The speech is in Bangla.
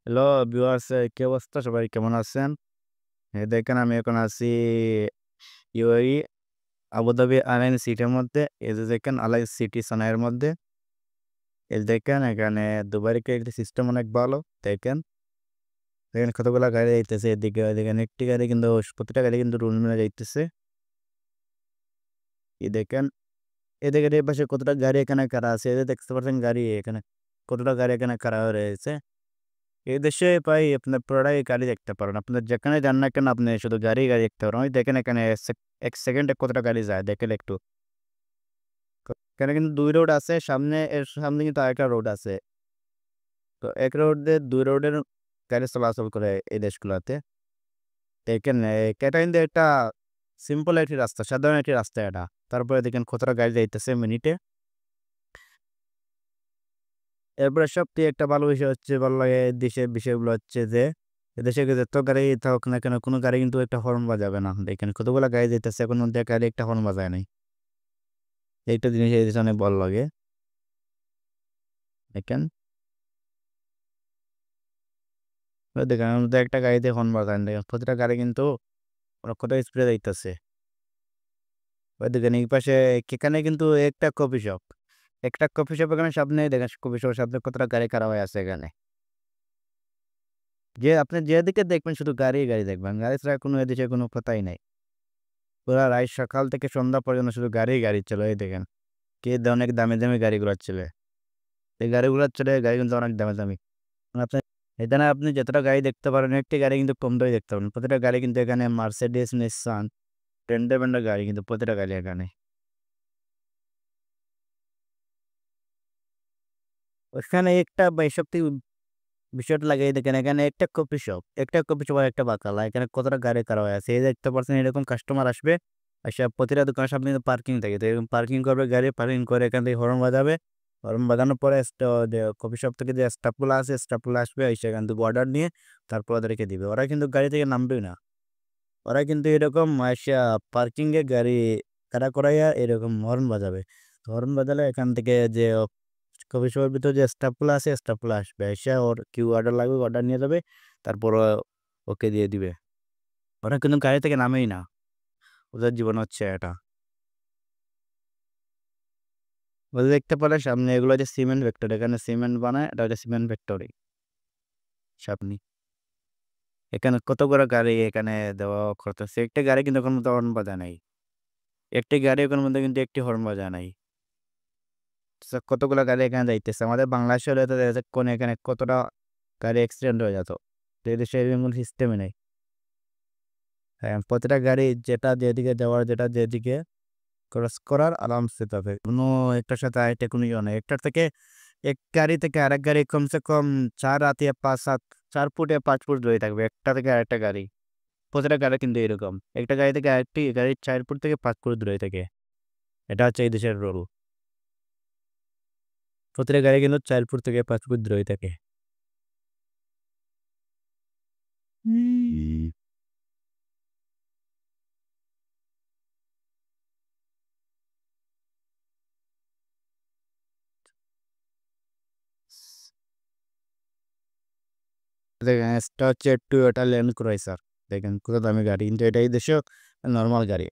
হ্যালো ভিউয়ার্স, কি অবস্থা? সবাই কেমন আছেন? দেখেন আমি এখন আছি ইউএই আবুধাবি আলাইন সিটির মধ্যে। এই যে দেখেন আলাইন সিটি সানাইয়ের মধ্যে। এই দেখেন এখানে দুবাইয়ের একটা সিস্টেম অনেক ভালো। দেখেন দেখেন কতগুলা গাড়ি যাইতেছে এদিকে ওইদিকে। একটি গাড়ি কিন্তু প্রতিটা গাড়ি কিন্তু রুল মেনে যাইতেছে। এই দেখেন এদিকে এই পাশে কতটা গাড়ি এখানে খাড়া আছে। এই যে দেখতে পাচ্ছেন গাড়ি এখানে কতটা গাড়ি এখানে খাড়া হয়ে রয়েছে। এই দেশে প্রায় আপনার পুরোটাই গাড়ি দেখতে পারেন। আপনার যেখানে যান না কেন আপনি শুধু গাড়ি দেখতে পারেন। ওই দেখেন এখানে ১ সেকেন্ডে কতটা গাড়ি যায় দেখেন একটু। এখানে কিন্তু ২ রোড আছে। এর সামনে কিন্তু আরেকটা রোড আছে। তো ১ রোড দিয়ে ২ রোডের গাড়ি চলাচল করে এই দেশগুলাতে। দেখেন এটা কিন্তু একটা সিম্পল একটি রাস্তা, সাধারণ একটি রাস্তা এটা। তারপরে দেখেন কতটা গাড়ি যাইতেছে মিনিটে। এরপরে সবথেকে একটা ভালো বিষয় হচ্ছে ভালো লাগে দেশের বিষয়গুলো হচ্ছে যে এদেশে যত গাড়ি থাকুক না কেন কোনো গাড়ি কিন্তু একটা হর্ন বাজাবে না। দেখেন কতগুলা গাড়ি যাইতেছে এখন মধ্যে গাড়ি একটা হর্ন বাজায় নাই। এইটা জিনিস এই দেশে অনেক ভালো লাগে। দেখেন ওই দেখেন আমার মধ্যে একটা গাড়িতে হর্ন বাজায় না। দেখেন প্রতিটা গাড়ি কিন্তু কত স্পিডে যাইতেছে। ওই দেখেন এই পাশে এখানে কিন্তু একটা কফি শপ। একটা কফি শপ এখানে সামনে দেখেন কফি শপের সামনে কতটা গাড়ি খারাপ হয়ে আছে এখানে। যে আপনি যেদিকে দেখবেন শুধু গাড়ি গাড়ি দেখবেন। গাড়ি ছাড়া কোনো এদেশে কোনো কথাই নাই। পুরা রাত সকাল থেকে সন্ধ্যা পর্যন্ত শুধু গাড়ি গাড়ি চলে। এই দেখেন অনেক দামি দামি গাড়িগুলো চলে। এই গাড়িগুলো চলে গাড়ি কিন্তু অনেক দামি দামি। আপনি এখানে আপনি যতটা গাড়ি দেখতে পারেন একটি গাড়ি কিন্তু কম দামে দেখতে পারেন। প্রতিটা গাড়ি কিন্তু এখানে মার্সিডিজ, নিসান, ব্র্যান্ডের ব্র্যান্ডের গাড়ি কিন্তু প্রতিটা গাড়ি এখানে। ওখানে একটা এসব থেকে বিষয়টা লাগাই দেখেন এখানে একটা কফি শপ আর একটা বাকালা। এখানে কতটা গাড়ি খাড়া হয়ে আছে। এই দেখতে পাচ্ছেন এরকম কাস্টমার আসবে। আইসা প্রতিটা দোকানের সামনে কিন্তু পার্কিং থাকে। তো এরকম পার্কিং করবে গাড়ি, পার্কিং করে এখান থেকে হর্ন বাজাবে। হর্ন বাজানোর পরে যে কফি শপ থেকে যে স্টাফগুলো আছে, স্টাফগুলো আসবে আইসা এখান থেকে অর্ডার নিয়ে তারপর ওদেরকে দিবে। ওরা কিন্তু গাড়ি থেকে নামবেই না। ওরা কিন্তু এরকম আইসা পার্কিং এ গাড়ি খাড়া করাইয়া এরকম হর্ন বাজাবে। হর্ন বাজালে এখান থেকে যে কফি শপের ভিতরে যে স্টাফগুলো আছে, স্টাফগুলো আসবে। আইসা ওর কি অর্ডার লাগবে অর্ডার নিয়ে যাবে। তারপর ওকে দিয়ে দিবে। ওরা কিন্তু গাড়ি থেকে নামেই না। ওদের জীবন হচ্ছে এটা। ওদের দেখতে পেলে সামনে এগুলো হচ্ছে সিমেন্ট ফ্যাক্টরি। এখানে সিমেন্ট বানায়। এটা হচ্ছে সিমেন্ট ফ্যাক্টরি সামনে। এখানে কতগুলো গাড়ি এখানে দেওয়া করতেছে। একটা গাড়ি কিন্তু এখন মধ্যে হর্ন বাজায় নাই। একটি গাড়ি এখন মধ্যে কিন্তু একটি হর্ন বাজায় নাই। কতগুলো গাড়ি এখানে যাইতেছে। আমাদের বাংলাদেশে হলে তো দেখা যায় কোন এখানে কতটা গাড়ি অ্যাক্সিডেন্ট হয়ে যেত। তো এদেশে এরকম কোনো সিস্টেমই নেই। হ্যাঁ, প্রতিটা গাড়ি যেটা যেদিকে যাওয়ার যেটা যেদিকে ক্রস করার আরামসে যাবে। কোনো একটার সাথে আরেকটা কোনো ইয়ে নাই। একটার থেকে এক গাড়ি থেকে আরেক গাড়ি কমসে কম ৪ হাতে ৫ হাত ৪ ফুটে ৫ ফুট দূরে থাকবে। একটা থেকে আরেকটা গাড়ি। প্রতিটা গাড়ি কিন্তু এরকম। একটা গাড়ি থেকে আরেকটি গাড়ি ৪ ফুট থেকে ৫ ফুট দূরে থাকে। এটা হচ্ছে এই দেশের রুল। প্রতিটা গাড়ি কিন্তু ৪ ফুট থেকে ৫ ফুট দূরে থাকে। হুম। দেখেন এটা হচ্ছে টয়োটা ল্যান্ড ক্রুইজার। দেখেন কত দামি গাড়ি। কিন্তু এটা এই দেশেও নরমাল গাড়ি।